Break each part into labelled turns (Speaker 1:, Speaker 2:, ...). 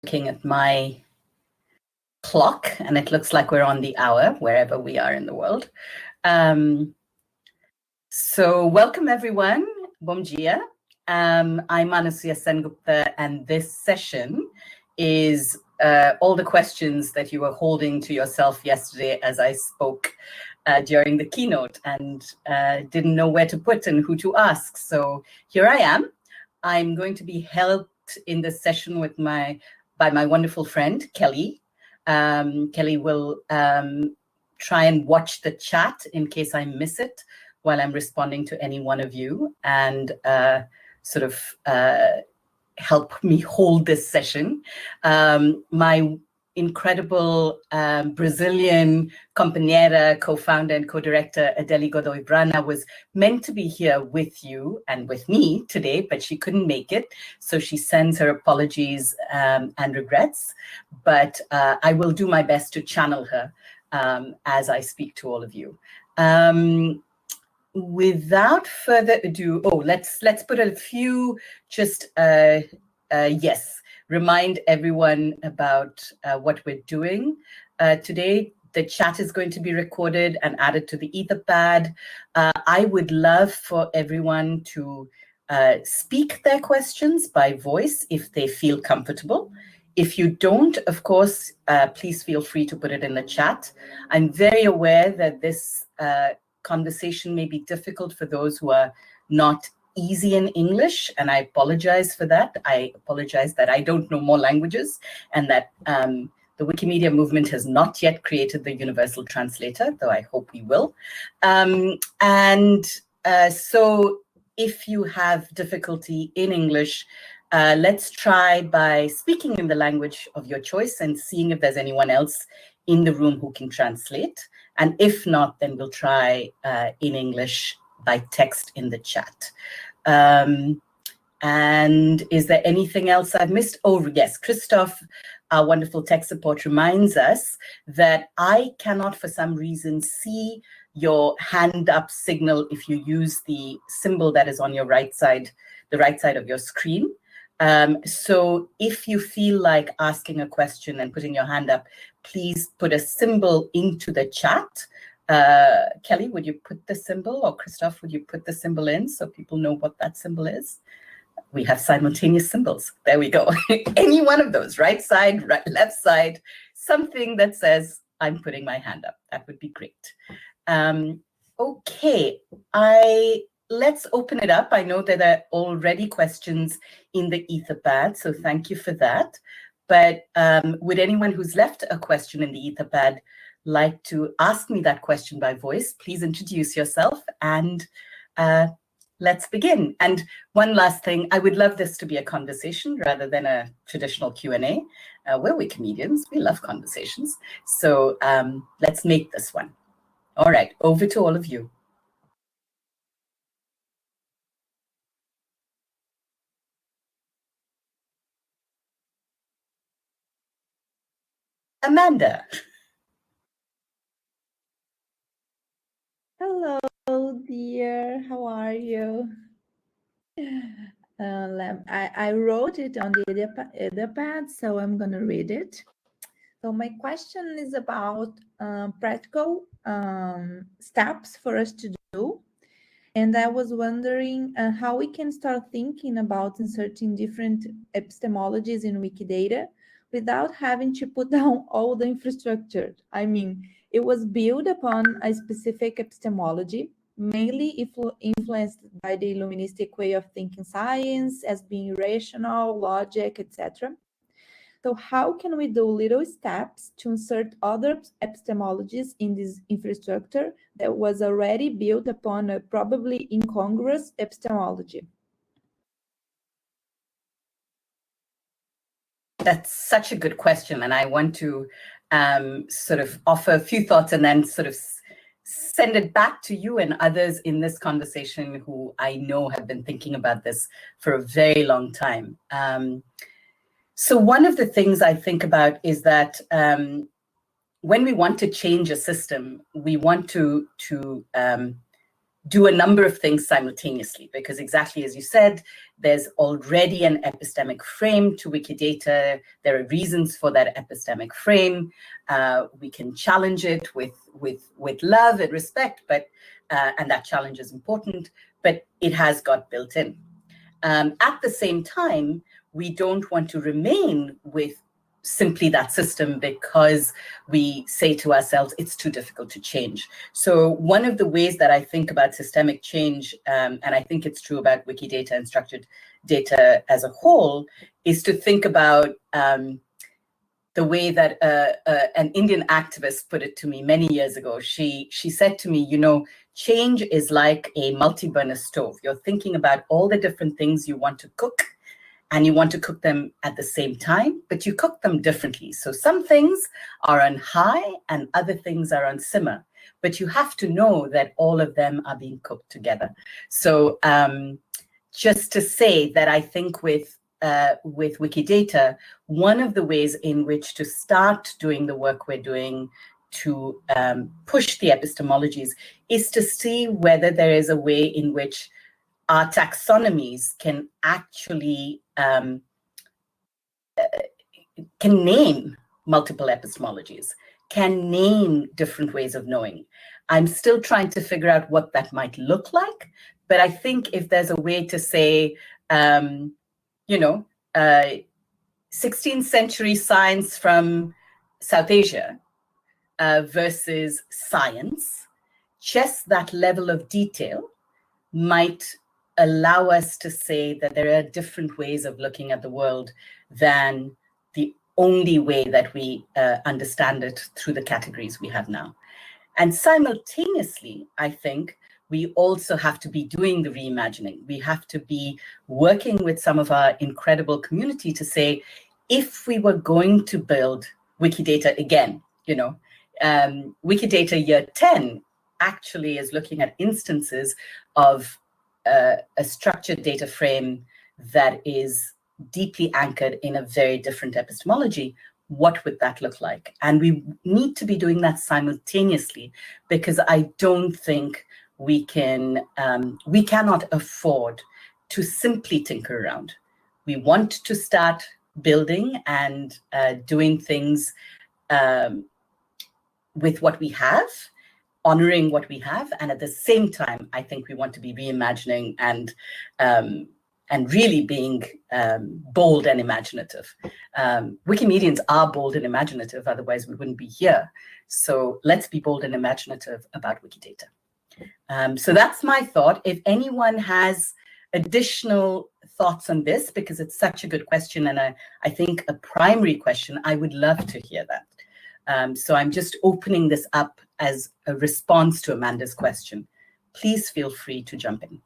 Speaker 1: looking at my clock, and it looks like we're on the hour wherever we are in the world. So welcome everyone. Bom dia. I'm Anasuya Sengupta, and this session is all the questions that you were holding to yourself yesterday as I spoke during the keynote and didn't know where to put and who to ask. So here I am. I'm going to be helped in this session with by my wonderful friend, Kelly. Kelly will try and watch the chat in case I miss it while I'm responding to any one of you, and help me hold this session. My incredible Brazilian companheira, co-founder and co-director Adele Godoy Brana was meant to be here with you and with me today, but she couldn't make it. So she sends her apologies and regrets, but I will do my best to channel her as I speak to all of you. Without further ado, let's put a few just remind everyone about what we're doing today. The chat is going to be recorded and added to the Etherpad. I would love for everyone to speak their questions by voice if they feel comfortable. If you don't, of course, please feel free to put it in the chat. I'm very aware that this conversation may be difficult for those who are not easy in English, and I apologize for that. I apologize that I don't know more languages, and that the Wikimedia movement has not yet created the universal translator, though I hope we will. So if you have difficulty in English, let's try by speaking in the language of your choice and seeing if there's anyone else in the room who can translate. And if not, then we'll try in English by text in the chat. And is there anything else I've missed? Oh, yes, Christoph, our wonderful tech support, reminds us that I cannot, for some reason, see your hand up signal if you use the symbol that is on your right side, the right side of your screen. So if you feel like asking a question and putting your hand up, please put a symbol into the chat. Kelly, would you put the symbol, or Christoph, would you put the symbol in so people know what that symbol is? We have simultaneous symbols. There we go. Any one of those, right side, left side, something that says, I'm putting my hand up. That would be great. Okay, let's open it up. I know that there are already questions in the Etherpad, so thank you for that. But would anyone who's left a question in the Etherpad like to ask me that question by voice? Please introduce yourself and let's begin. And one last thing, I would love this to be a conversation rather than a traditional Q&A. We're Wikimedians, we love conversations. So let's make this one. All right, over to all of you. Amanda.
Speaker 2: Hello, dear. How are you? I wrote it on the Etherpad, so I'm going to read it. So my question is about practical steps for us to do. And I was wondering how we can start thinking about inserting different epistemologies in Wikidata without having to put down all the infrastructure. I mean, it was built upon a specific epistemology, mainly influenced by the Illuministic way of thinking science as being rational, logic, etc. So how can we do little steps to insert other epistemologies in this infrastructure that was already built upon a probably incongruous epistemology?
Speaker 1: That's such a good question, and I want to sort of offer a few thoughts and then sort of send it back to you and others in this conversation who I know have been thinking about this for a very long time. So one of the things I think about is that when we want to change a system, we want to do a number of things simultaneously, because exactly as you said, there's already an epistemic frame to Wikidata. There are reasons for that epistemic frame. We can challenge it with love and respect, but and that challenge is important, but it has got built in. At the same time, we don't want to remain with simply that system because we say to ourselves, it's too difficult to change. So one of the ways that I think about systemic change, and I think it's true about Wikidata and structured data as a whole, is to think about the way that an Indian activist put it to me many years ago. She said to me, change is like a multi-burner stove. You're thinking about all the different things you want to cook, and you want to cook them at the same time, but you cook them differently. So some things are on high and other things are on simmer, but you have to know that all of them are being cooked together. So just to say that I think with Wikidata, one of the ways in which to start doing the work we're doing to push the epistemologies is to see whether there is a way in which our taxonomies can actually can name multiple epistemologies, can name different ways of knowing. I'm still trying to figure out what that might look like, but I think if there's a way to say, 16th century science from South Asia versus science, just that level of detail might allow us to say that there are different ways of looking at the world than the only way that we understand it through the categories we have now. And simultaneously, I think we also have to be doing the reimagining. We have to be working with some of our incredible community to say, if we were going to build Wikidata again, Wikidata year 10 actually is looking at instances of a structured data frame that is deeply anchored in a very different epistemology. What would that look like? And we need to be doing that simultaneously, because I don't think we cannot afford to simply tinker around. We want to start building and doing things with what we have, honoring what we have, and at the same time, I think we want to be reimagining and really being bold and imaginative. Wikimedians are bold and imaginative, otherwise we wouldn't be here. So let's be bold and imaginative about Wikidata. So that's my thought. If anyone has additional thoughts on this, because it's such a good question and I think a primary question, I would love to hear that. So I'm just opening this up as a response to Amanda's question. Please feel free to jump in.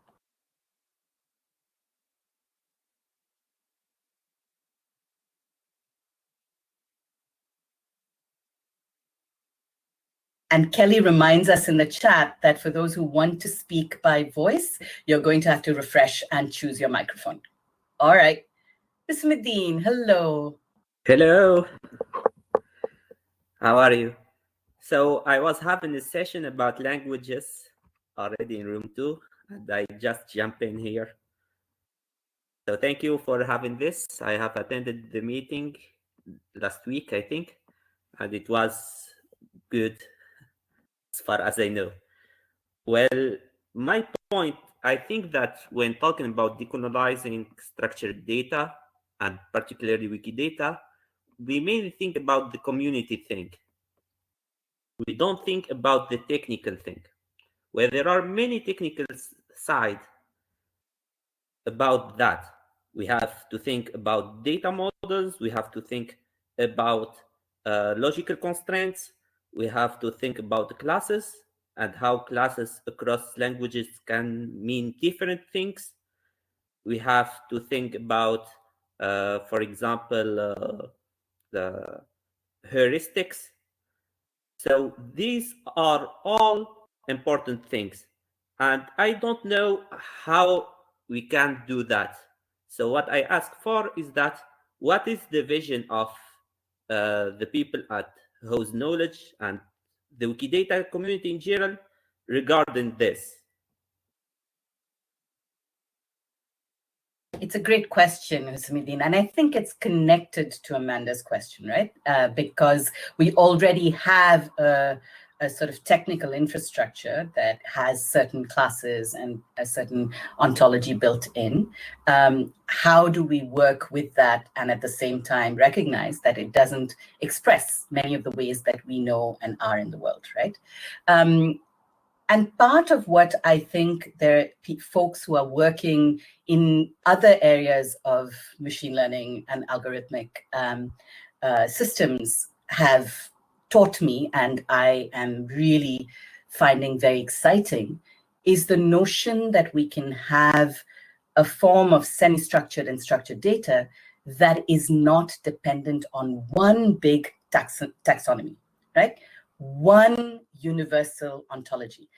Speaker 1: And Kelly reminds us in the chat that for those who want to speak by voice, you're going to have to refresh and choose your microphone. All right. Bismillah, hello.
Speaker 3: Hello. How are you? So I was having a session about languages already in room 2, and I just jump in here. So thank you for having this. I have attended the meeting last week, I think, and it was good as far as I know. Well, my point, I think that when talking about decolonizing structured data, and particularly Wikidata, we mainly think about the community thing. We don't think about the technical thing, where there are many technical sides about that. We have to think about data models. We have to think about logical constraints. We have to think about classes and how classes across languages can mean different things. We have to think about, for example, the heuristics. So these are all important things. And I don't know how we can do that. So what I ask for is that, what is the vision of the people at Whose Knowledge and the Wikidata community in general regarding this?
Speaker 1: It's a great question, Husamidin, and I think it's connected to Amanda's question, right? Because we already have a sort of technical infrastructure that has certain classes and a certain ontology built in. How do we work with that and at the same time recognize that it doesn't express many of the ways that we know and are in the world, right? And part of what I think there are folks who are working in other areas of machine learning and algorithmic systems have taught me, and I am really finding very exciting, is the notion that we can have a form of semi-structured and structured data that is not dependent on one big taxonomy, right? One universal ontology.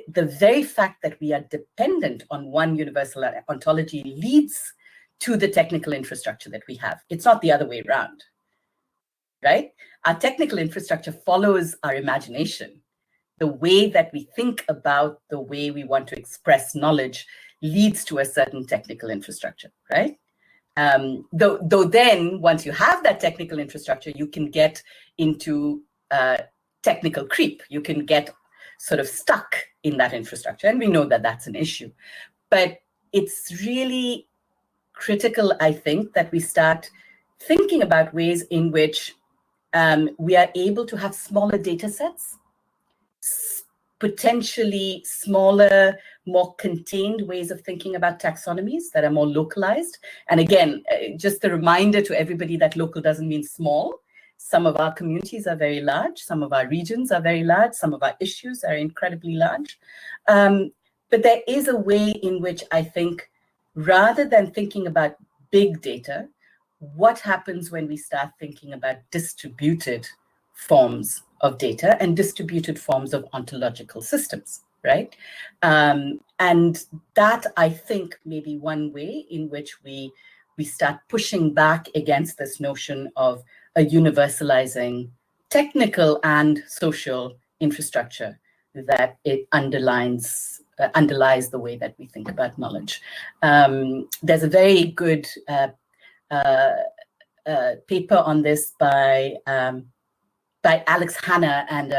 Speaker 1: The very fact that we are dependent on one universal ontology leads to the technical infrastructure that we have. It's not the other way around, right? Our technical infrastructure follows our imagination. The way that we think about the way we want to express knowledge leads to a certain technical infrastructure, right? Though then, once you have that technical infrastructure, you can get into technical creep. You can get sort of stuck in that infrastructure. And we know that that's an issue. But it's really critical, I think, that we start thinking about ways in which we are able to have smaller data sets, potentially smaller, more contained ways of thinking about taxonomies that are more localized. And again, just a reminder to everybody that local doesn't mean small. Some of our communities are very large. Some of our regions are very large. Some of our issues are incredibly large. But there is a way in which I think, rather than thinking about big data, what happens when we start thinking about distributed forms of data and distributed forms of ontological systems, right? And that, I think, may be one way in which we start pushing back against this notion of a universalizing technical and social infrastructure that it underlies the way that we think about knowledge. There's a very good paper on this by Alex Hanna and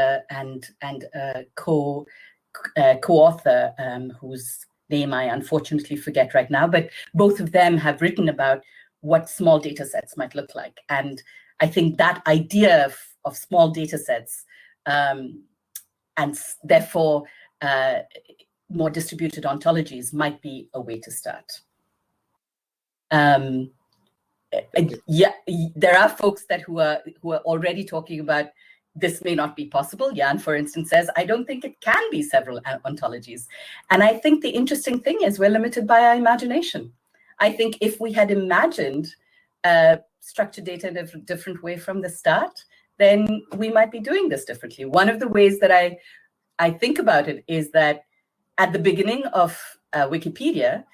Speaker 1: a co-author whose name I unfortunately forget right now, but both of them have written about what small data sets might look like. And I think that idea of small data sets and therefore more distributed ontologies might be a way to start. Yeah, there are folks who are already talking about this may not be possible. Jan, for instance, says, I don't think it can be several ontologies. And I think the interesting thing is we're limited by our imagination. I think if we had imagined structured data in a different way from the start, then we might be doing this differently. One of the ways that I think about it is that at the beginning of Wikipedia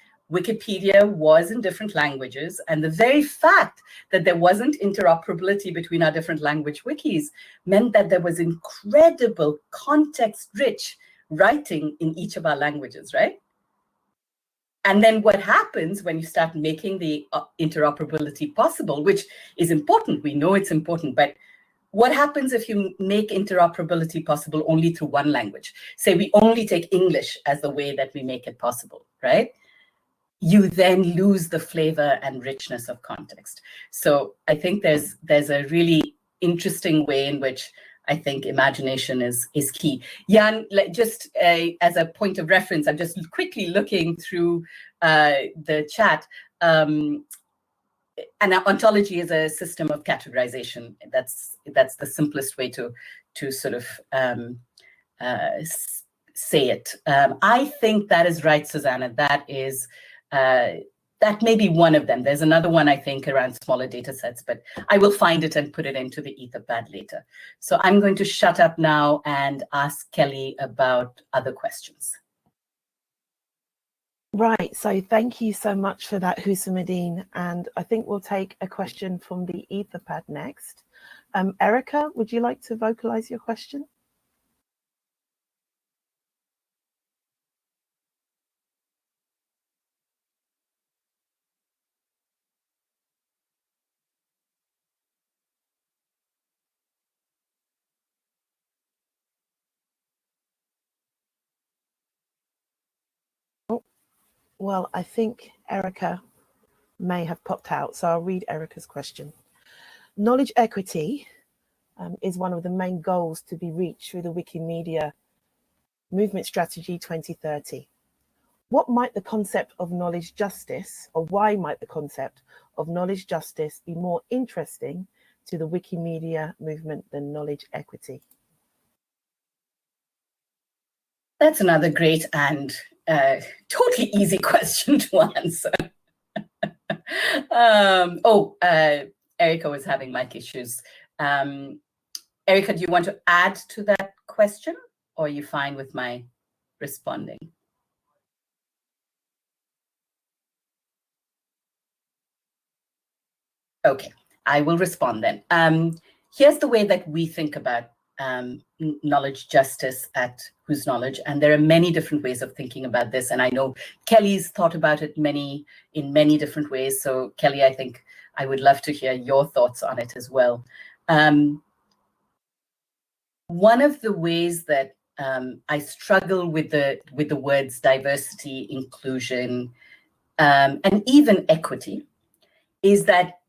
Speaker 1: was in different languages, and the very fact that there wasn't interoperability between our different language wikis meant that there was incredible context-rich writing in each of our languages, right? And then what happens when you start making the interoperability possible, which is important, we know it's important, but what happens if you make interoperability possible only through one language? Say we only take English as the way that we make it possible, right? You then lose the flavor and richness of context. So I think there's a really interesting way in which I think imagination is key. Jan, just as a point of reference, I'm just quickly looking through the chat. And ontology is a system of categorization. That's the simplest way to sort of say it. I think that is right, Susanna. That may be one of them. There's another one, I think, around smaller data sets, but I will find it and put it into the Etherpad later. So I'm going to shut up now and ask Kelly about other questions.
Speaker 4: Right, so thank you so much for that, Husamidin. And I think we'll take a question from the Etherpad next. Erica, would you like to vocalize your question? Well, I think Erica may have popped out, so I'll read Erica's question. Knowledge equity is one of the main goals to be reached through the Wikimedia Movement Strategy 2030. What might the concept of knowledge justice, or why might the concept of knowledge justice be more interesting to the Wikimedia movement than knowledge equity?
Speaker 1: That's another great and totally easy question to answer. Erica was having mic issues. Erica, do you want to add to that question, or are you fine with my responding? Okay, I will respond then. Here's the way that we think about knowledge justice at Whose Knowledge, and there are many different ways of thinking about this, and I know Kelly's thought about it in many different ways. So Kelly, I think I would love to hear your thoughts on it as well. One of the ways that I struggle with the words diversity, inclusion, and even equity is that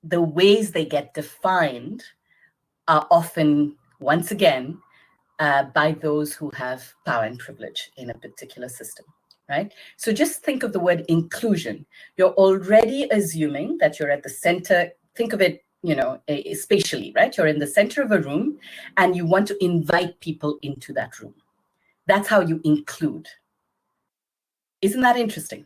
Speaker 1: the ways they get defined are often, once again, by those who have power and privilege in a particular system, right? So just think of the word inclusion. You're already assuming that you're at the center. Think of it, spatially, right? You're in the center of a room and you want to invite people into that room. That's how you include. Isn't that interesting?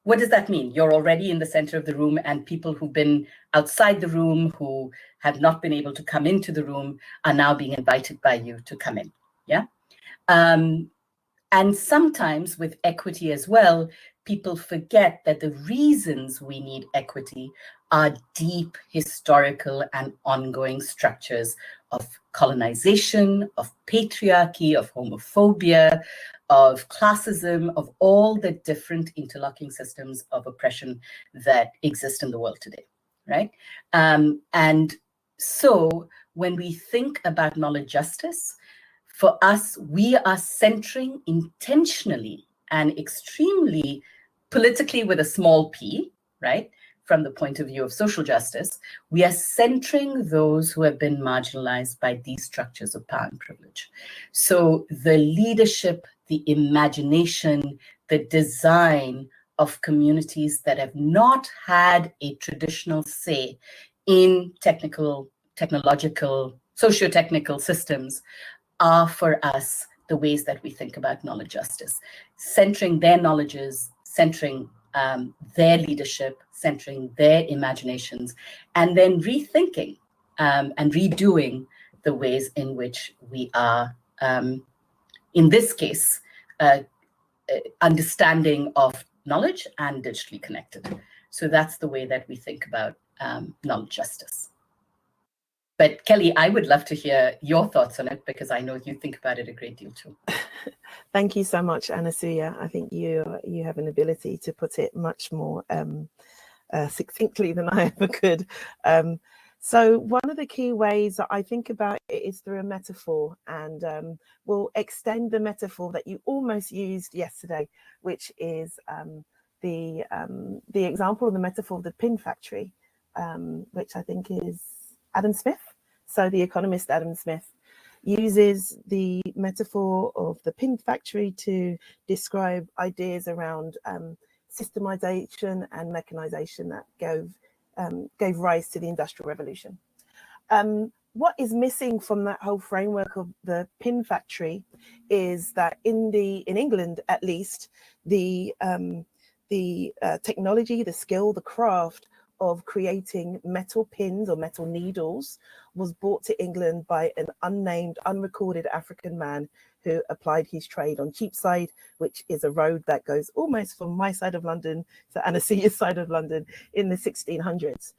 Speaker 1: What does that mean? You're already in the center of the room and people who've been outside the room, who have not been able to come into the room, are now being invited by you to come in, yeah? And sometimes with equity as well, people forget that the reasons we need equity are deep historical and ongoing structures of colonization, of patriarchy, of homophobia, of classism, of all the different interlocking systems of oppression that exist in the world today, right? And so when we think about knowledge justice, for us, we are centering intentionally and extremely politically with a small p, right? From the point of view of social justice, we are centering those who have been marginalized by these structures of power and privilege. So the leadership, the imagination, the design of communities that have not had a traditional say in technological, socio-technical systems are for us the ways that we think about knowledge justice, centering their knowledges, centering their leadership, centering their imaginations, and then rethinking and redoing the ways in which we are, in this case, understanding of knowledge and digitally connected. So that's the way that we think about knowledge justice. But Kelly, I would love to hear your thoughts on it, because I know you think about it a great deal too.
Speaker 4: Thank you so much, Anasuya. I think you have an ability to put it much more succinctly than I ever could. So one of the key ways that I think about it is through a metaphor, and we'll extend the metaphor that you almost used yesterday, which is the example of the metaphor of the pin factory, which I think is Adam Smith. So the economist Adam Smith uses the metaphor of the pin factory to describe ideas around systemization and mechanization that gave rise to the Industrial Revolution. What is missing from that whole framework of the pin factory is that in England, at least, the technology, the skill, the craft of creating metal pins or metal needles was brought to England by an unnamed, unrecorded African man who applied his trade on Cheapside, which is a road that goes almost from my side of London to Anasuya's side of London in the 1600s.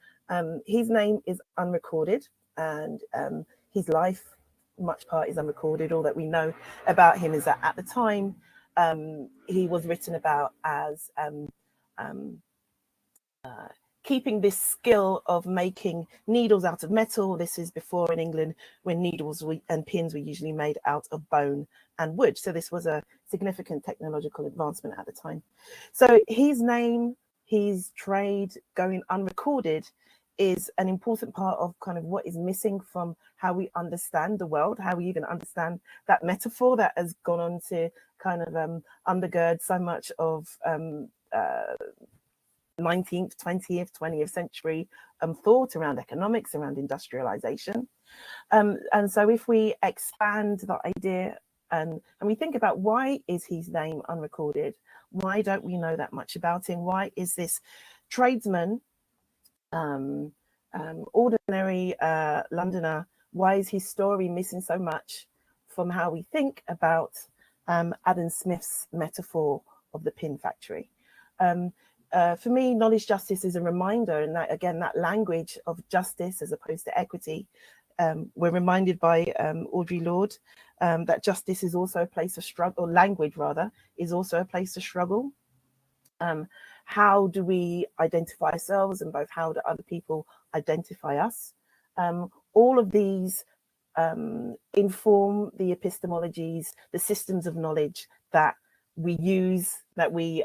Speaker 4: His name is unrecorded, and his life, much part, is unrecorded. All that we know about him is that at the time, he was written about as keeping this skill of making needles out of metal. This is before in England when needles and pins were usually made out of bone and wood. So this was a significant technological advancement at the time. So his name, his trade going unrecorded is an important part of kind of what is missing from how we understand the world, how we even understand that metaphor that has gone on to kind of undergird so much of 19th, 20th century thought around economics, around industrialization. And so if we expand the idea and we think about why is his name unrecorded, why don't we know that much about him? Why is this tradesman, ordinary Londoner, why is his story missing so much from how we think about Adam Smith's metaphor of the pin factory? For me, knowledge justice is a reminder, and that again, that language of justice as opposed to equity. We're reminded by Audre Lorde that justice is also a place of struggle, or language rather, is also a place of struggle. How do we identify ourselves, and both how do other people identify us? All of these inform the epistemologies, the systems of knowledge that we use, that we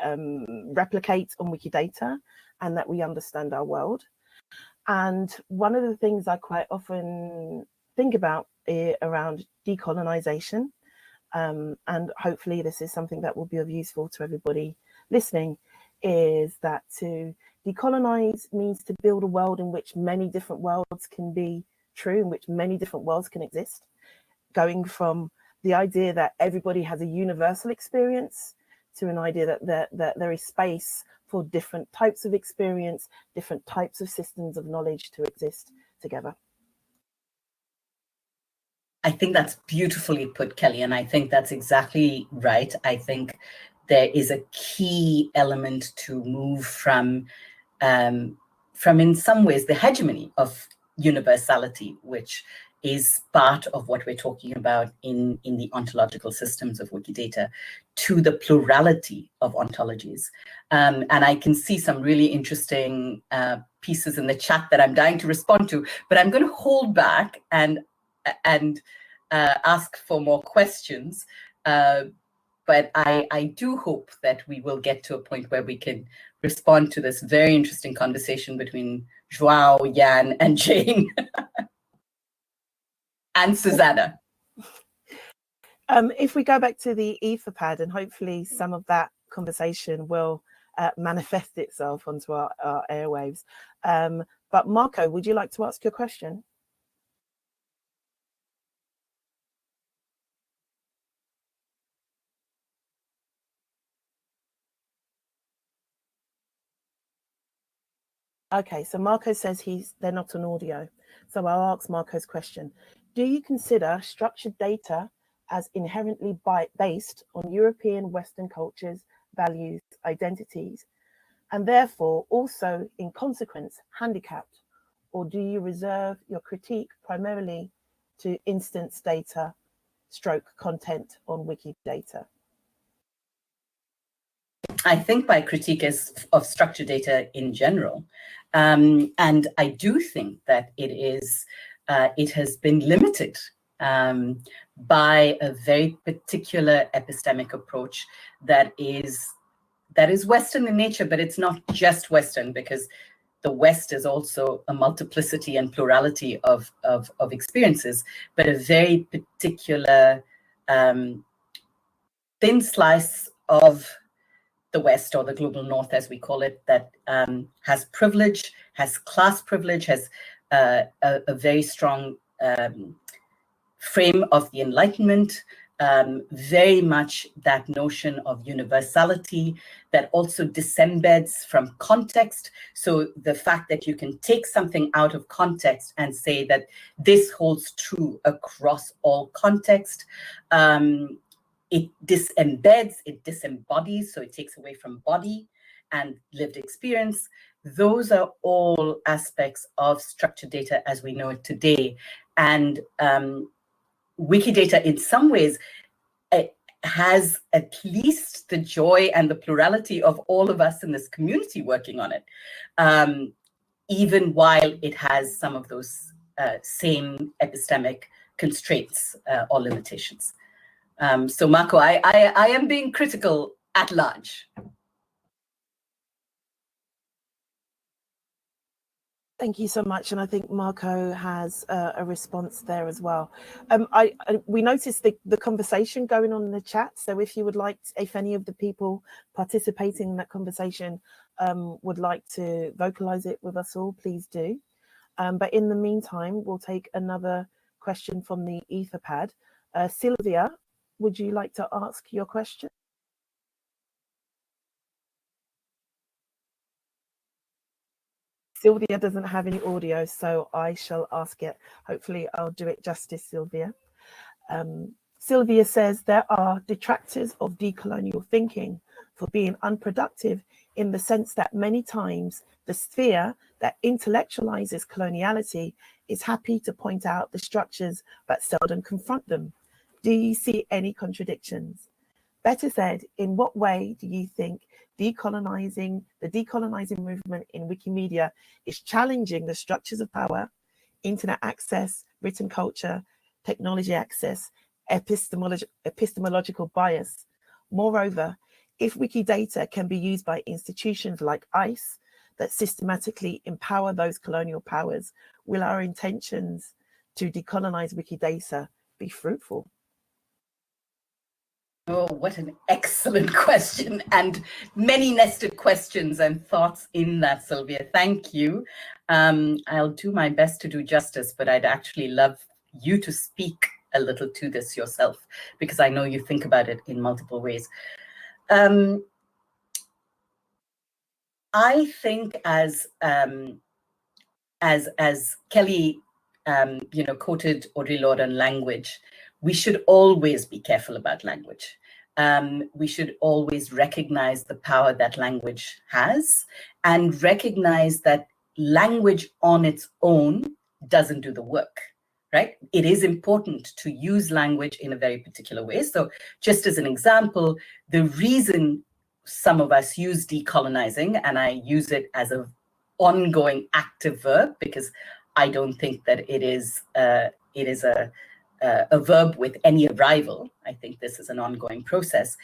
Speaker 4: replicate on Wikidata, and that we understand our world. And one of the things I quite often think about around decolonization, and hopefully this is something that will be of useful to everybody listening, is that to decolonize means to build a world in which many different worlds can be true, in which many different worlds can exist, going from the idea that everybody has a universal experience to an idea that there is space for different types of experience, different types of systems of knowledge to exist together.
Speaker 1: I think that's beautifully put, Kelly, and I think that's exactly right. I think there is a key element to move from in some ways the hegemony of universality, which is part of what we're talking about in the ontological systems of Wikidata, to the plurality of ontologies. And I can see some really interesting pieces in the chat that I'm dying to respond to, but I'm going to hold back and ask for more questions. But I do hope that we will get to a point where we can respond to this very interesting conversation between Joao, Jan, and Jane. And Susanna.
Speaker 4: If we go back to the Etherpad, and hopefully some of that conversation will manifest itself onto our airwaves. But Marco, would you like to ask your question? Okay, so Marco says they're not on audio. So I'll ask Marco's question. Do you consider structured data as inherently based on European Western cultures, values, identities, and therefore also in consequence handicapped? Or do you reserve your critique primarily to instance data / content on Wikidata?
Speaker 1: I think my critique is of structured data in general. And I do think that it has been limited by a very particular epistemic approach that is Western in nature, but it's not just Western, because the West is also a multiplicity and plurality of experiences, but a very particular thin slice of the West, or the global North, as we call it, that has privilege, has class privilege, has a very strong frame of the Enlightenment, very much that notion of universality that also disembeds from context. So the fact that you can take something out of context and say that this holds true across all context, it disembeds, it disembodies, so it takes away from body and lived experience. Those are all aspects of structured data as we know it today. And Wikidata, in some ways, has at least the joy and the plurality of all of us in this community working on it. even while it has some of those same epistemic constraints or limitations. So Marco, I am being critical at large.
Speaker 4: Thank you so much, and I think Marco has a response there as well. We noticed the conversation going on in the chat, so if you would like, if any of the people participating in that conversation would like to vocalize it with us all, please do. But in the meantime, we'll take another question from the Etherpad. Sylvia, would you like to ask your question? Sylvia doesn't have any audio, so I shall ask it. Hopefully I'll do it justice, Sylvia. Sylvia says, there are detractors of decolonial thinking for being unproductive in the sense that many times the sphere that intellectualizes coloniality is happy to point out the structures but seldom confront them. Do you see any contradictions? Better said, in what way do you think the decolonizing movement in Wikimedia is challenging the structures of power, internet access, written culture, technology access, epistemological bias? Moreover, if Wikidata can be used by institutions like ICE that systematically empower those colonial powers, will our intentions to decolonize Wikidata be fruitful?
Speaker 1: Oh, what an excellent question, and many nested questions and thoughts in that, Sylvia. Thank you. I'll do my best to do justice, but I'd actually love you to speak a little to this yourself, because I know you think about it in multiple ways. I think as Kelly, quoted Audre Lorde on language, we should always be careful about language. We should always recognize the power that language has and recognize that language on its own doesn't do the work, right? It is important to use language in a very particular way. So just as an example, the reason some of us use decolonizing, and I use it as an ongoing active verb because I don't think that it is a verb with any arrival. I think this is an ongoing process,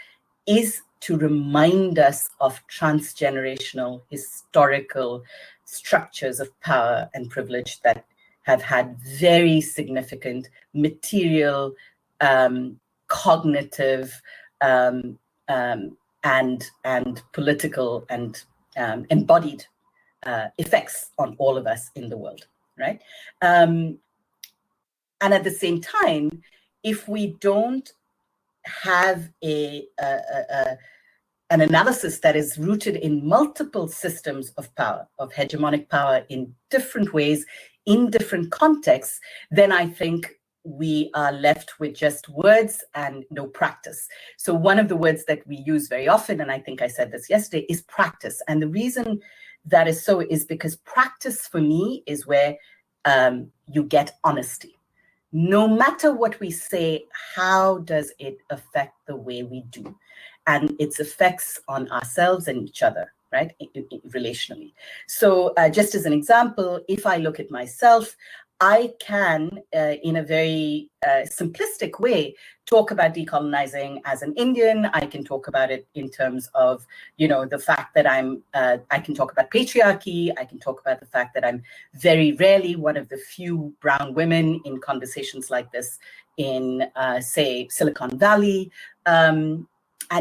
Speaker 1: is to remind us of transgenerational historical structures of power and privilege that have had very significant material, cognitive, and political and embodied effects on all of us in the world, right? And at the same time, if we don't have an analysis that is rooted in multiple systems of power, of hegemonic power in different ways, in different contexts, then I think we are left with just words and no practice. So one of the words that we use very often, and I think I said this yesterday, is practice. And the reason that is so is because practice for me is where you get honesty. No matter what we say, how does it affect the way we do? And its effects on ourselves and each other, right, relationally. So just as an example, if I look at myself, I can, in a very simplistic way, talk about decolonizing as an Indian. I can talk about it in terms of, the fact that I can talk about patriarchy. I can talk about the fact that I'm very rarely one of the few brown women in conversations like this in, say, Silicon Valley. And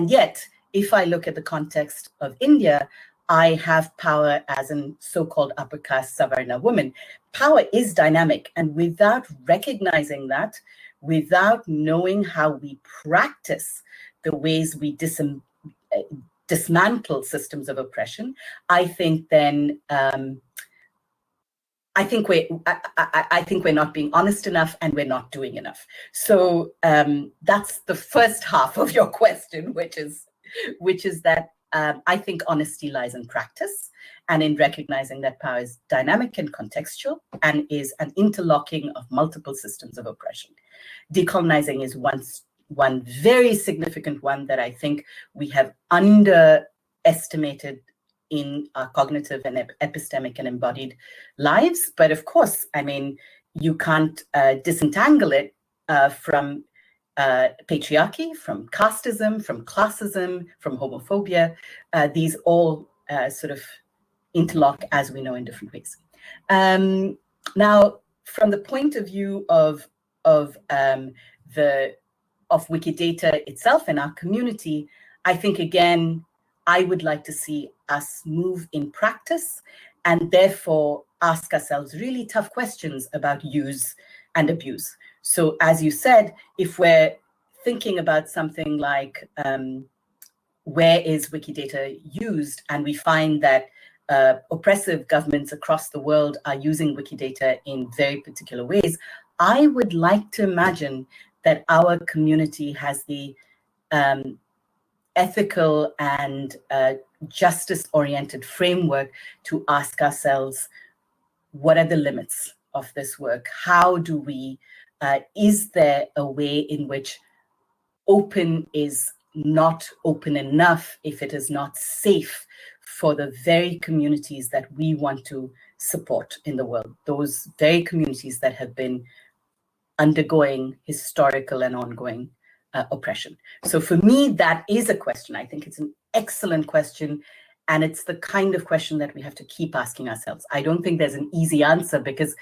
Speaker 1: yet, if I look at the context of India, I have power as a so-called upper caste Savarna woman. Power is dynamic, and without recognizing that, without knowing how we practice the ways we dismantle systems of oppression, I think then I think we're not being honest enough, and we're not doing enough. So that's the first half of your question, which is that I think honesty lies in practice and in recognizing that power is dynamic and contextual and is an interlocking of multiple systems of oppression. Decolonizing is one very significant one that I think we have underestimated in our cognitive and epistemic and embodied lives. But of course, I mean, you can't disentangle it from patriarchy, from casteism, from classism, from homophobia. These all sort of interlock, as we know, in different ways. Now, from the point of view of Wikidata itself and our community, I think, again, I would like to see us move in practice and therefore ask ourselves really tough questions about use and abuse. So as you said, if we're thinking about something like where is Wikidata used, and we find that oppressive governments across the world are using Wikidata in very particular ways, I would like to imagine that our community has the ethical and justice-oriented framework to ask ourselves, what are the limits of this work? How do we, is there a way in which open is not open enough if it is not safe for the very communities that we want to support in the world, those very communities that have been undergoing historical and ongoing oppression? So for me, that is a question. I think it's an excellent question. And it's the kind of question that we have to keep asking ourselves. I don't think there's an easy answer, because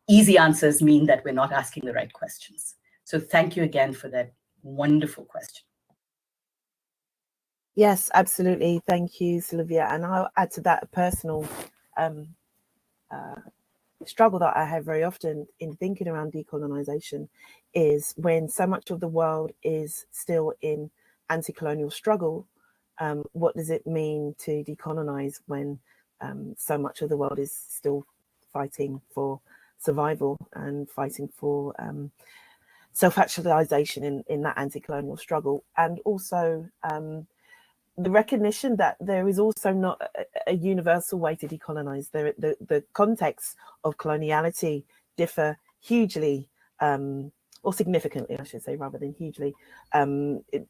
Speaker 1: easy answers mean that we're not asking the right questions. So thank you again for that wonderful question.
Speaker 4: Yes, absolutely. Thank you, Sylvia. And I'll add to that a personal struggle that I have very often in thinking around decolonization is when so much of the world is still in anti-colonial struggle. What does it mean to decolonize when so much of the world is still fighting for survival and fighting for self-actualization in that anti-colonial struggle? And also the recognition that there is also not a universal way to decolonize. The contexts of coloniality differ hugely, or significantly, I should say, rather than hugely,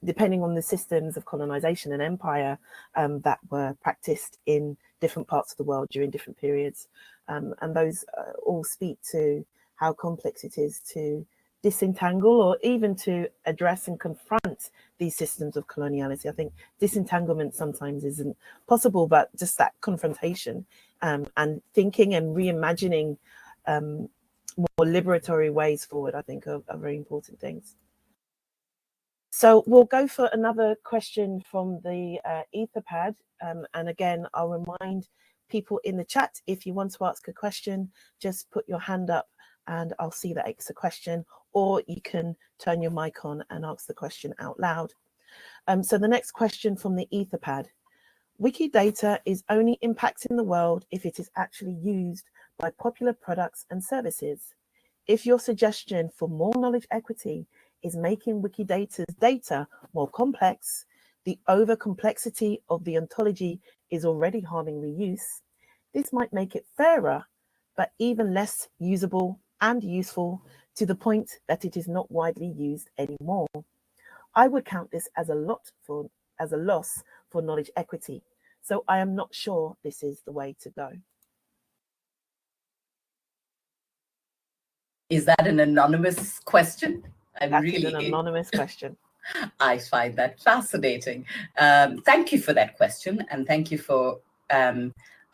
Speaker 4: depending on the systems of colonization and empire that were practiced in different parts of the world during different periods. And those all speak to how complex it is to disentangle or even to address and confront these systems of coloniality. I think disentanglement sometimes isn't possible, but just that confrontation and thinking and reimagining more liberatory ways forward, I think are very important things. So we'll go for another question from the Etherpad. And again, I'll remind people in the chat, if you want to ask a question, just put your hand up and I'll see that it's a question, or you can turn your mic on and ask the question out loud. So the next question from the Etherpad. Wikidata is only impacting the world if it is actually used by popular products and services. If your suggestion for more knowledge equity is making Wikidata's data more complex, the over-complexity of the ontology is already harming reuse. This might make it fairer, but even less usable and useful to the point that it is not widely used anymore. I would count this as a loss for knowledge equity. So I am not sure this is the way to go.
Speaker 1: Is that an anonymous question?
Speaker 4: That is an anonymous question.
Speaker 1: I find that fascinating. Thank you for that question, and thank you for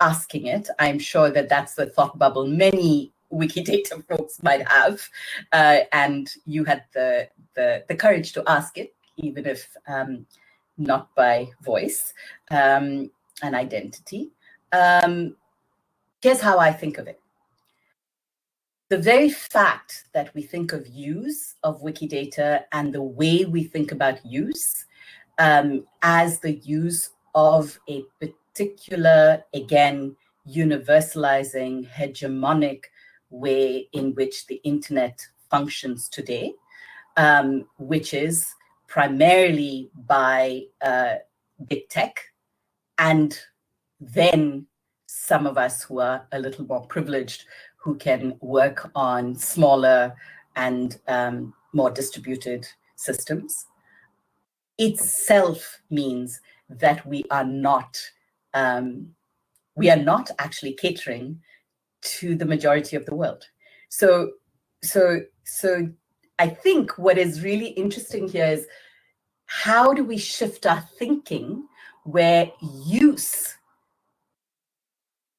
Speaker 1: asking it. I'm sure that that's the thought bubble many Wikidata folks might have, and you had the courage to ask it, even if not by voice and identity. Here's how I think of it. The very fact that we think of use of Wikidata and the way we think about use as the use of a particular, again, universalizing, hegemonic way in which the internet functions today, which is primarily by big tech, and then some of us who are a little more privileged who can work on smaller and more distributed systems, itself means that we are not we are not actually catering to the majority of the world. So I think what is really interesting here is how do we shift our thinking where use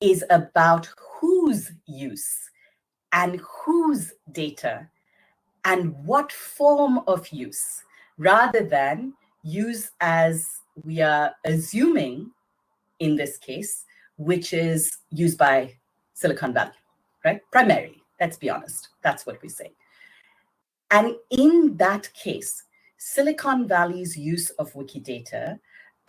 Speaker 1: is about whose use and whose data and what form of use, rather than use as we are assuming in this case, which is used by Silicon Valley, right? Primarily, let's be honest, that's what we say. And in that case, Silicon Valley's use of Wikidata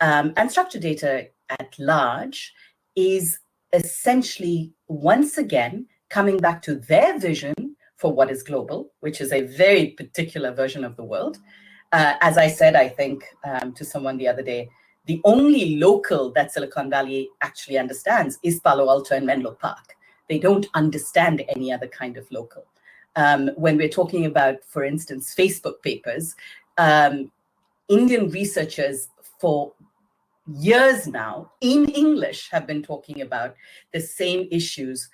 Speaker 1: and structured data at large is essentially, once again, coming back to their vision for what is global, which is a very particular version of the world. As I said, I think to someone the other day, the only local that Silicon Valley actually understands is Palo Alto and Menlo Park. They don't understand any other kind of local. When we're talking about, for instance, Facebook papers, Indian researchers for years now in English have been talking about the same issues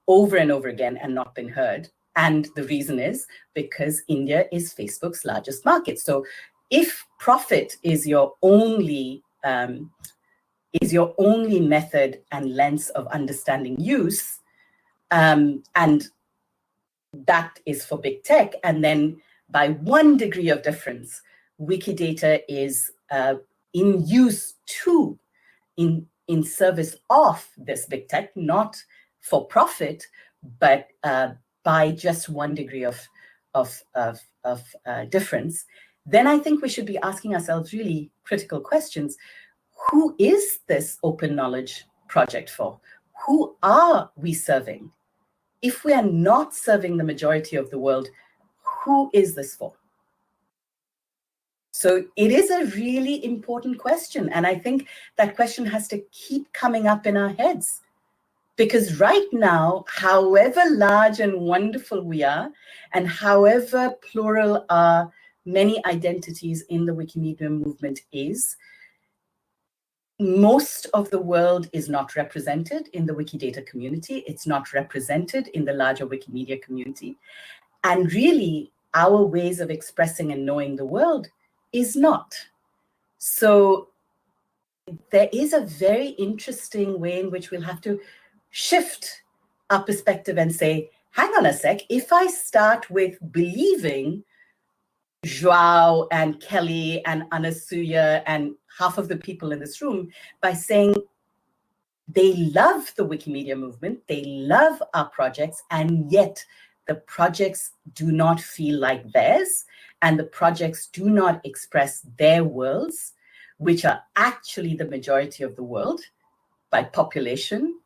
Speaker 1: over and over again and not been heard. And the reason is because India is Facebook's largest market. So if profit is your only method and lens of understanding use, and that is for big tech, and then by 1 degree of difference, Wikidata is in use too, in service of this big tech, not for profit, but by just 1 degree of difference, then I think we should be asking ourselves really critical questions. Who is this open knowledge project for? Who are we serving? If we are not serving the majority of the world, who is this for? So it is a really important question. And I think that question has to keep coming up in our heads. Because right now, however large and wonderful we are, and however plural our many identities in the Wikimedia movement is, most of the world is not represented in the Wikidata community. It's not represented in the larger Wikimedia community. And really, our ways of expressing and knowing the world is not. So there is a very interesting way in which we'll have to shift our perspective and say, hang on a sec, if I start with believing Joao and Kelly and Anasuya and half of the people in this room by saying they love the Wikimedia movement, they love our projects, and yet the projects do not feel like theirs, and the projects do not express their worlds, which are actually the majority of the world by population,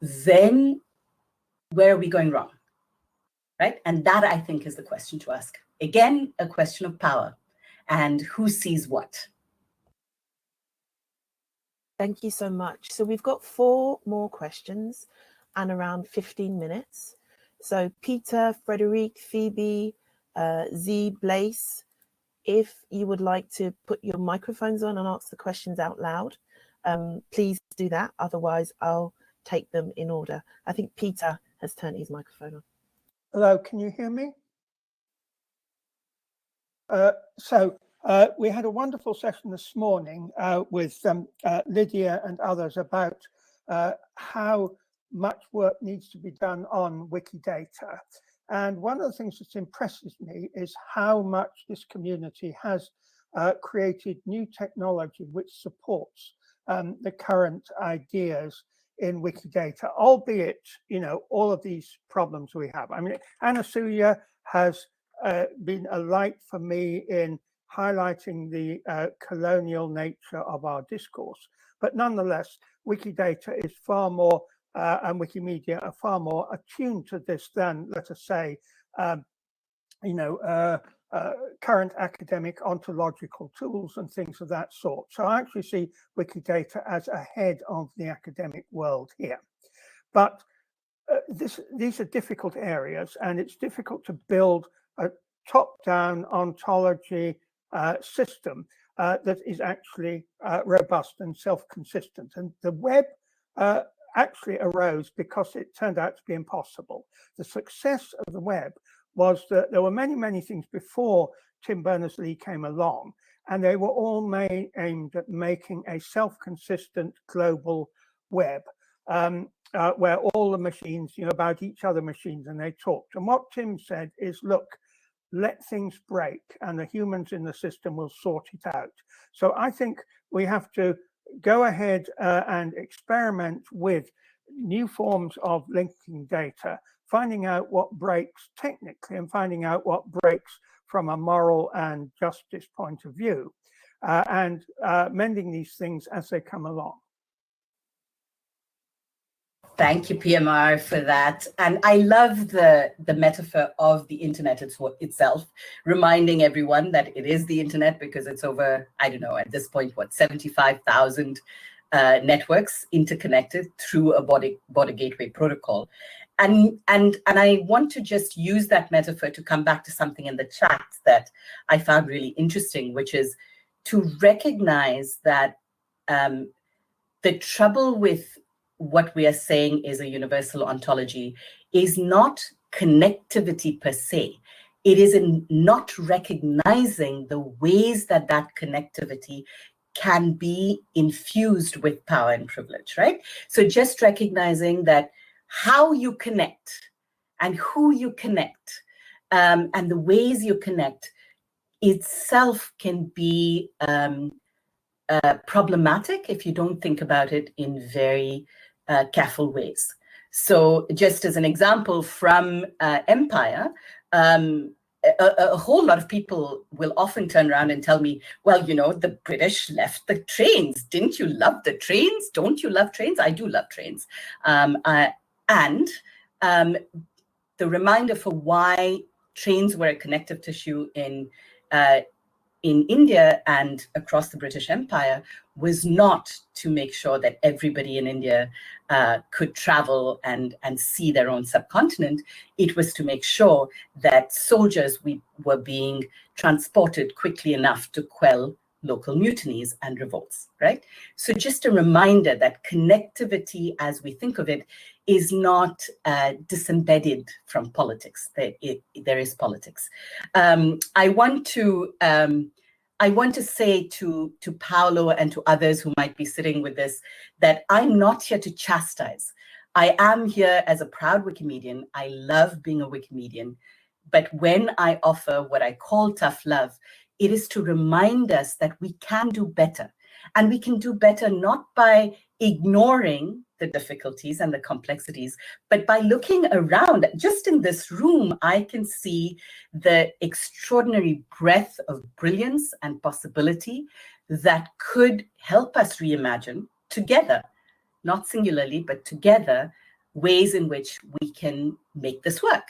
Speaker 1: then where are we going wrong, right? And that, I think, is the question to ask. Again, a question of power and who sees what.
Speaker 4: Thank you so much. So we've got 4 more questions and around 15 minutes. So Peter, Frederic, Phoebe, Z, Blaise, if you would like to put your microphones on and ask the questions out loud, please do that. Otherwise, I'll take them in order. I think Peter has turned his microphone on.
Speaker 5: Hello, can you hear me? We had a wonderful session this morning with Lydia and others about how much work needs to be done on Wikidata. And one of the things that impresses me is how much this community has created new technology which supports the current ideas in Wikidata, albeit, you know, all of these problems we have. I mean, Anasuya has been a light for me in highlighting the colonial nature of our discourse. But nonetheless, Wikidata is far more, and Wikimedia are far more attuned to this than, let us say, current academic ontological tools and things of that sort. So I actually see Wikidata as ahead of the academic world here. But these are difficult areas, and it's difficult to build a top-down ontology system that is actually robust and self-consistent. And the web actually arose because it turned out to be impossible. The success of the web was that there were many, many things before Tim Berners-Lee came along, and they were all aimed at making a self-consistent global web, where all the machines knew about each other machines and they talked. And what Tim said is, look, let things break and the humans in the system will sort it out. So I think we have to go ahead and experiment with new forms of linking data, finding out what breaks technically and finding out what breaks from a moral and justice point of view, and mending these things as they come along.
Speaker 1: Thank you, PMR, for that. And I love the metaphor of the internet itself, reminding everyone that it is the internet because it's over, I don't know, at this point, what, 75,000 networks interconnected through a border gateway protocol. And I want to just use that metaphor to come back to something in the chat that I found really interesting, which is to recognize that the trouble with what we are saying is a universal ontology is not connectivity per se. It is in not recognizing the ways that that connectivity can be infused with power and privilege, right? So just recognizing that how you connect and who you connect and the ways you connect itself can be problematic if you don't think about it in very careful ways. So just as an example from Empire, a whole lot of people will often turn around and tell me, well, you know, the British left the trains. Didn't you love the trains? Don't you love trains? I do love trains. And the reminder for why trains were a connective tissue in India and across the British Empire was not to make sure that everybody in India could travel and see their own subcontinent. It was to make sure that soldiers were being transported quickly enough to quell local mutinies and revolts, right? So just a reminder that connectivity as we think of it is not disembedded from politics. There is politics. I want to say to Paolo and to others who might be sitting with this, that I'm not here to chastise. I am here as a proud Wikimedian. I love being a Wikimedian. But when I offer what I call tough love, it is to remind us that we can do better. And we can do better not by ignoring the difficulties and the complexities, but by looking around. Just in this room, I can see the extraordinary breadth of brilliance and possibility that could help us reimagine together, not singularly, but together, ways in which we can make this work.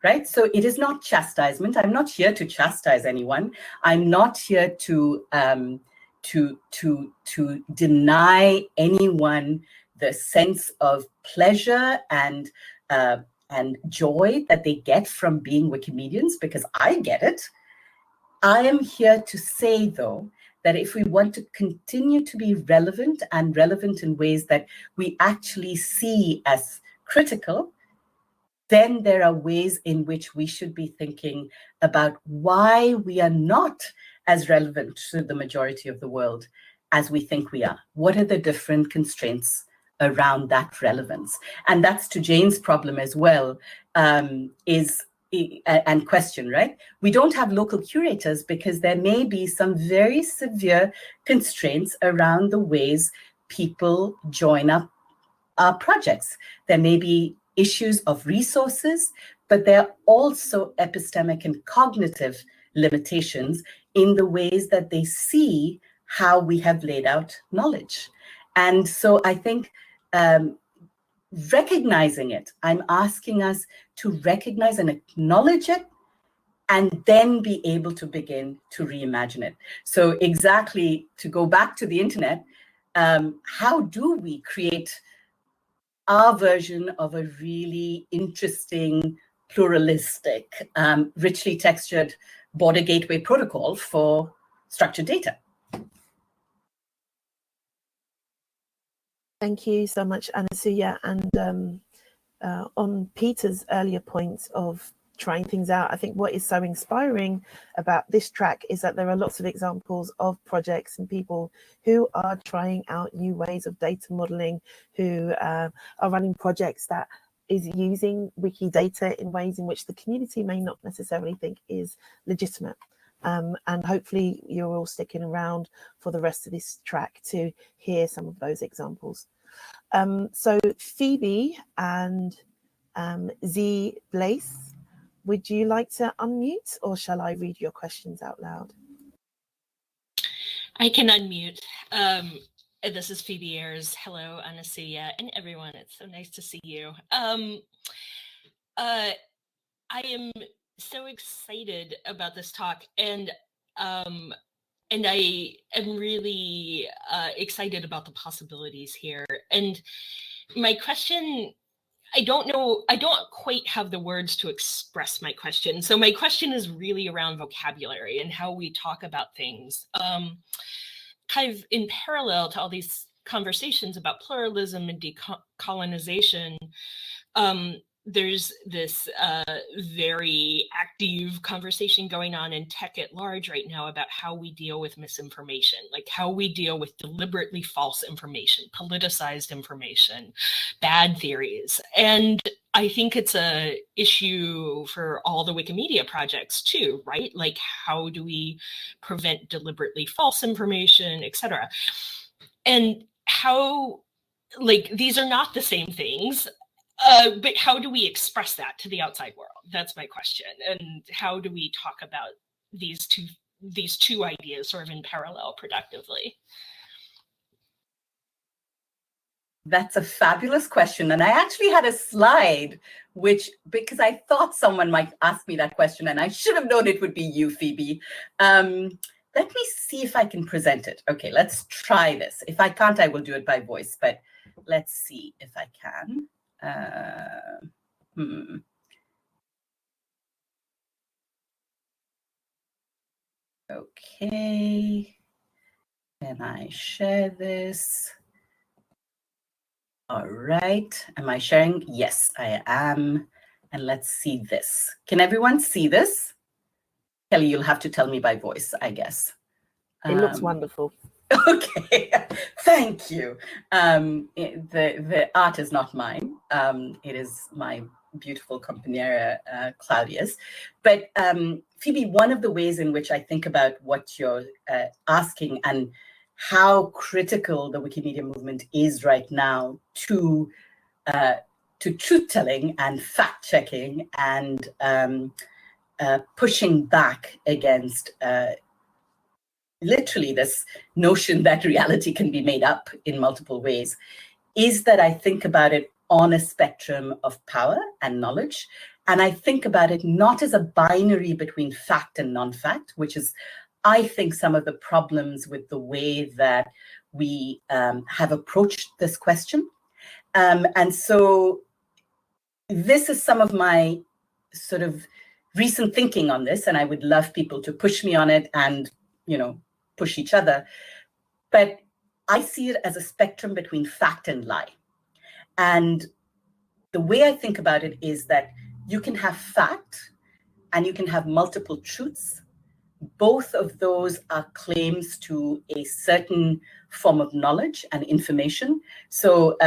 Speaker 1: Right? So it is not chastisement. I'm not here to chastise anyone. I'm not here to deny anyone the sense of pleasure and joy that they get from being Wikimedians, because I get it. I am here to say, though, that if we want to continue to be relevant and relevant in ways that we actually see as critical, then there are ways in which we should be thinking about why we are not as relevant to the majority of the world as we think we are. What are the different constraints around that relevance? And that's to Jane's problem as well, and question, right? We don't have local curators because there may be some very severe constraints around the ways people join up our projects. There may be issues of resources, but there are also epistemic and cognitive limitations in the ways that they see how we have laid out knowledge. And so I think recognizing it, I'm asking us to recognize and acknowledge it, and then be able to begin to reimagine it. So exactly, to go back to the internet, how do we create our version of a really interesting, pluralistic, richly textured border gateway protocol for structured data?
Speaker 4: Thank you so much, Anasuya. And on Peter's earlier point of trying things out, I think what is so inspiring about this track is that there are lots of examples of projects and people who are trying out new ways of data modeling, who are running projects that is using Wikidata in ways in which the community may not necessarily think is legitimate. And hopefully you're all sticking around for the rest of this track to hear some of those examples. So Phoebe and Z Blaze, would you like to unmute, or shall I read your questions out loud?
Speaker 6: I can unmute. This is Phoebe Ayers. Hello, Anasuya, and everyone. It's so nice to see you. I am so excited about this talk, and I am really excited about the possibilities here. And my question, I don't quite have the words to express my question. So my question is really around vocabulary and how we talk about things. Kind of in parallel to all these conversations about pluralism and decolonization, there's this very active conversation going on in tech at large right now about how we deal with misinformation, like how we deal with deliberately false information, politicized information, bad theories. And I think it's a issue for all the Wikimedia projects too, right? Like, how do we prevent deliberately false information, etc.? And how, like, these are not the same things. But how do we express that to the outside world? That's my question. And how do we talk about these two ideas sort of in parallel productively?
Speaker 1: That's a fabulous question. And I actually had a slide, because I thought someone might ask me that question, and I should have known it would be you, Phoebe. Let me see if I can present it. Okay, let's try this. If I can't, I will do it by voice, but let's see if I can. Okay, can I share this? All right, am I sharing? Yes, I am. And let's see this. Can everyone see this? Kelly, you'll have to tell me by voice, I guess.
Speaker 4: It looks wonderful.
Speaker 1: Okay, thank you. The art is not mine. It is my beautiful compañera, Claudia's. But Phoebe, one of the ways in which I think about what you're asking and how critical the Wikimedia movement is right now to truth-telling and fact-checking and pushing back against literally this notion that reality can be made up in multiple ways, is that I think about it on a spectrum of power and knowledge. And I think about it not as a binary between fact and non-fact, which is, I think, some of the problems with the way that we have approached this question. And so this is some of my sort of recent thinking on this, and I would love people to push me on it and, you know, push each other. But I see it as a spectrum between fact and lie. And the way I think about it is that you can have fact and you can have multiple truths. Both of those are claims to a certain form of knowledge and information. So,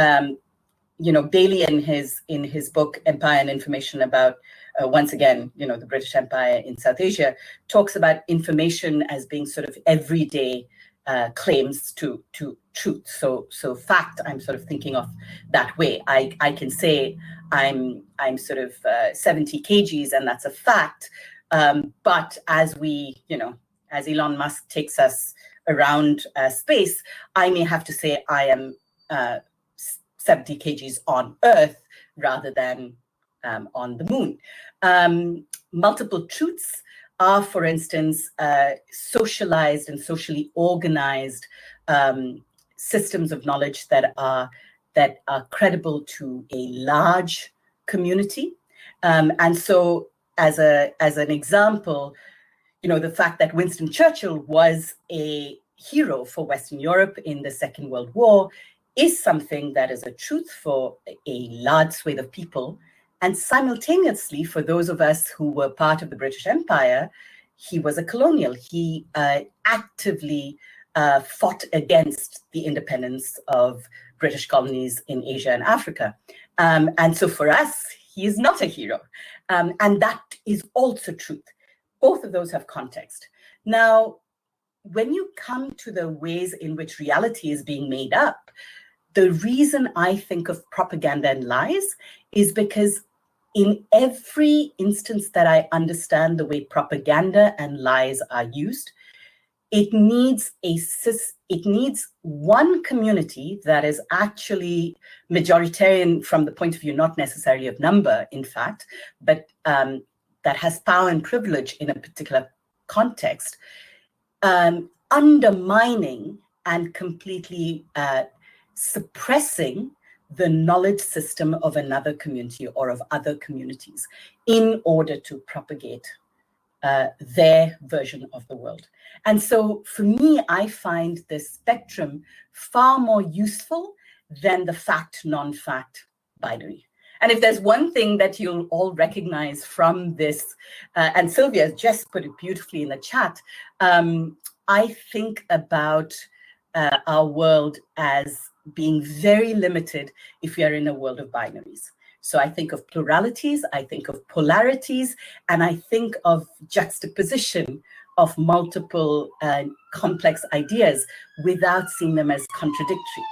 Speaker 1: you know, Bailey in his book, Empire and Information, about, once again, you know, the British Empire in South Asia, talks about information as being sort of everyday claims to truth. So fact, I'm sort of thinking of that way. I can say I'm sort of 70 kgs, and that's a fact. But as we, you know, as Elon Musk takes us around space, I may have to say I am 70 kgs on Earth rather than on the moon. Multiple truths are, for instance, socialized and socially organized systems of knowledge that are credible to a large community. And so, as an example, you know, the fact that Winston Churchill was a hero for Western Europe in the Second World War is something that is a truth for a large swathe of people. And simultaneously, for those of us who were part of the British Empire, he was a colonial. He actively fought against the independence of British colonies in Asia and Africa. And so for us, he is not a hero. And that is also truth. Both of those have context. Now, when you come to the ways in which reality is being made up, the reason I think of propaganda and lies is because in every instance that I understand the way propaganda and lies are used, it needs one community that is actually majoritarian from the point of view, not necessarily of number, in fact, but that has power and privilege in a particular context, undermining and completely suppressing the knowledge system of another community or of other communities in order to propagate their version of the world. And so for me, I find this spectrum far more useful than the fact, non-fact binary. And if there's one thing that you'll all recognize from this, and Sylvia just put it beautifully in the chat, I think about our world as being very limited if we are in a world of binaries. So I think of pluralities, I think of polarities, and I think of juxtaposition of multiple complex ideas without seeing them as contradictory.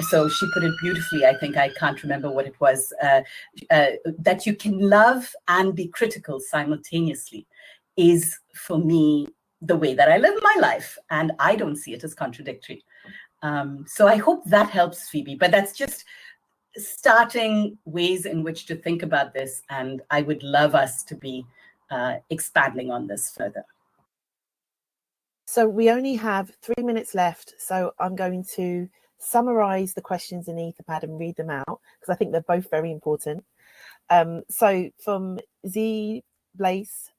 Speaker 1: So she put it beautifully, I think, I can't remember what it was, that you can love and be critical simultaneously is, for me, the way that I live my life, and I don't see it as contradictory. So I hope that helps, Phoebe, but that's just starting ways in which to think about this, and I would love us to be expanding on this further.
Speaker 4: So we only have 3 minutes left, so I'm going to summarize the questions in Etherpad and read them out, because I think they're both very important. So from Z Blaze,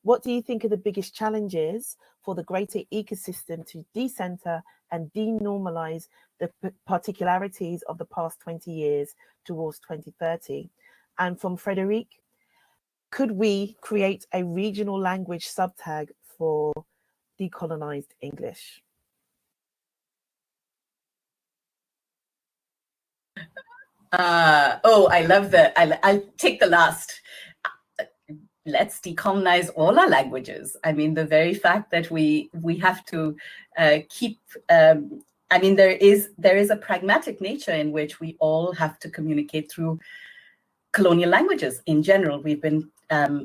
Speaker 4: what do you think are the biggest challenges for the greater ecosystem to decenter and denormalize the particularities of the past 20 years towards 2030? And from Frederic, could we create a regional language subtag for decolonized English?
Speaker 1: I love that. I'll take the last. Let's decolonize all our languages. I mean, the very fact that we have to keep, I mean, there is a pragmatic nature in which we all have to communicate through colonial languages in general. We've been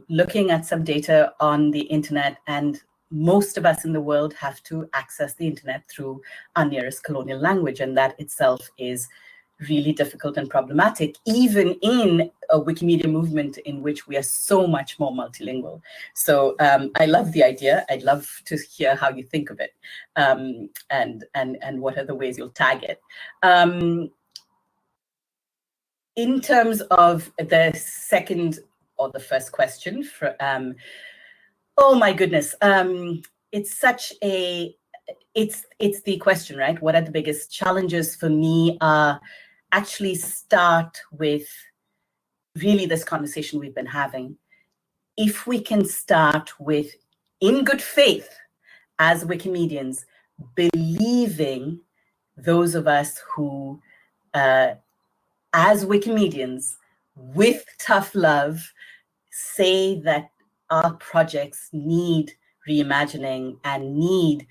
Speaker 1: looking at some data on the internet, and most of us in the world have to access the internet through our nearest colonial language, and that itself is really difficult and problematic, even in a Wikimedia movement in which we are so much more multilingual. So I love the idea. I'd love to hear how you think of it, and what are the ways you'll tag it. In terms of the second or the first question, for, oh my goodness, it's such a, it's the question, right? What are the biggest challenges for me? Actually start with really this conversation we've been having. If we can start with, in good faith, as Wikimedians, believing those of us who, as Wikimedians, with tough love, say that our projects need reimagining and need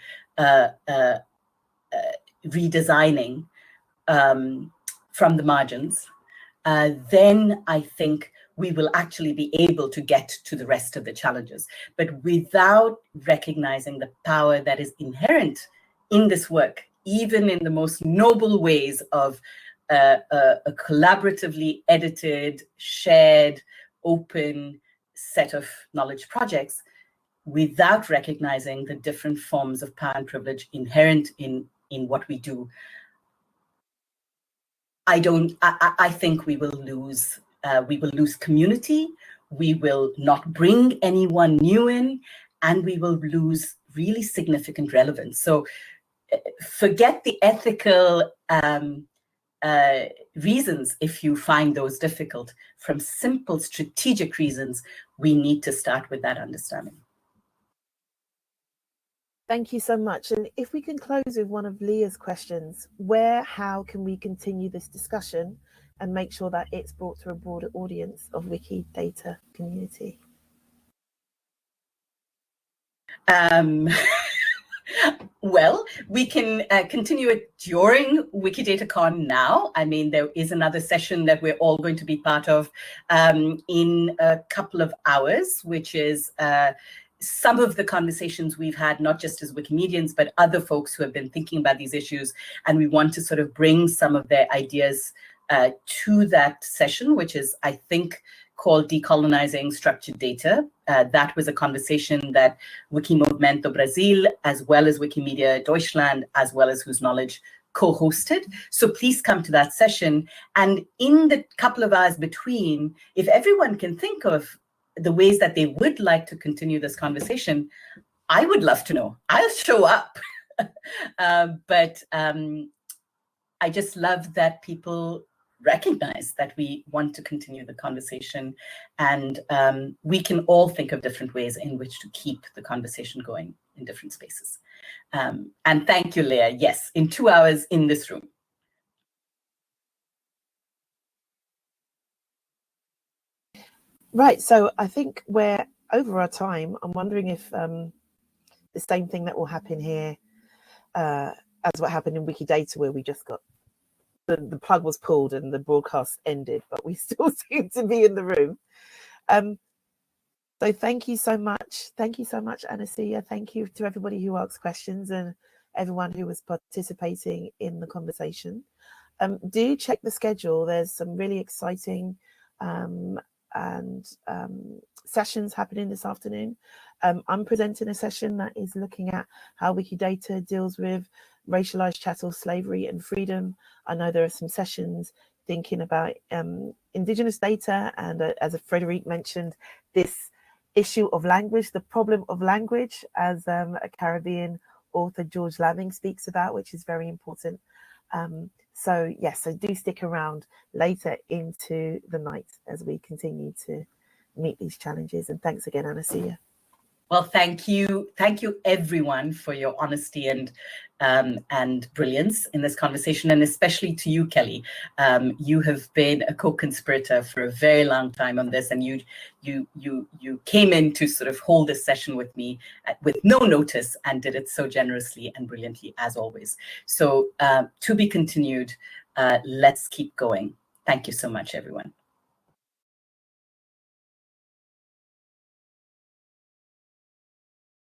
Speaker 1: redesigning from the margins, then I think we will actually be able to get to the rest of the challenges. But without recognizing the power that is inherent in this work, even in the most noble ways of a collaboratively edited, shared, open set of knowledge projects, without recognizing the different forms of power and privilege inherent in what we do, I think we will lose community, we will not bring anyone new in, and we will lose really significant relevance. So forget the ethical reasons if you find those difficult. From simple strategic reasons, we need to start with that understanding.
Speaker 4: Thank you so much. And if we can close with one of Leah's questions, how can we continue this discussion and make sure that it's brought to a broader audience of Wikidata community?
Speaker 1: Well, we can continue it during WikidataCon now. I mean, there is another session that we're all going to be part of in a couple of hours, which is some of the conversations we've had, not just as Wikimedians, but other folks who have been thinking about these issues. And we want to sort of bring some of their ideas to that session, which is, I think, called Decolonizing Structured Data. That was a conversation that Wikimovimento Brasil, as well as Wikimedia Deutschland, as well as Whose Knowledge, co-hosted. So please come to that session. And in the couple of hours between, if everyone can think of the ways that they would like to continue this conversation, I would love to know. I'll show up. But I just love that people recognize that we want to continue the conversation, and we can all think of different ways in which to keep the conversation going in different spaces. And thank you, Leah. Yes, in 2 hours in this room.
Speaker 4: Right, so I think we're over our time. I'm wondering if the same thing that will happen here as what happened in Wikidata, where we just got the plug was pulled and the broadcast ended, but we still seem to be in the room. So thank you so much. Thank you so much, Anasuya. Thank you to everybody who asked questions and everyone who was participating in the conversation. Do check the schedule. There's some really exciting sessions happening this afternoon. I'm presenting a session that is looking at how Wikidata deals with racialized chattel slavery and freedom. I know there are some sessions thinking about indigenous data, and as Frederic mentioned, this issue of language, the problem of language, as a Caribbean author, George Lamming, speaks about, which is very important. So yes, so do stick around later into the night as we continue to meet these challenges. And thanks again, Anasuya.
Speaker 1: Well, thank you everyone for your honesty and brilliance in this conversation, and especially to you, Kelly. You have been a co-conspirator for a very long time on this, and you came in to sort of hold this session with me with no notice and did it so generously and brilliantly as always. So to be continued. Let's keep going. Thank you so much, everyone.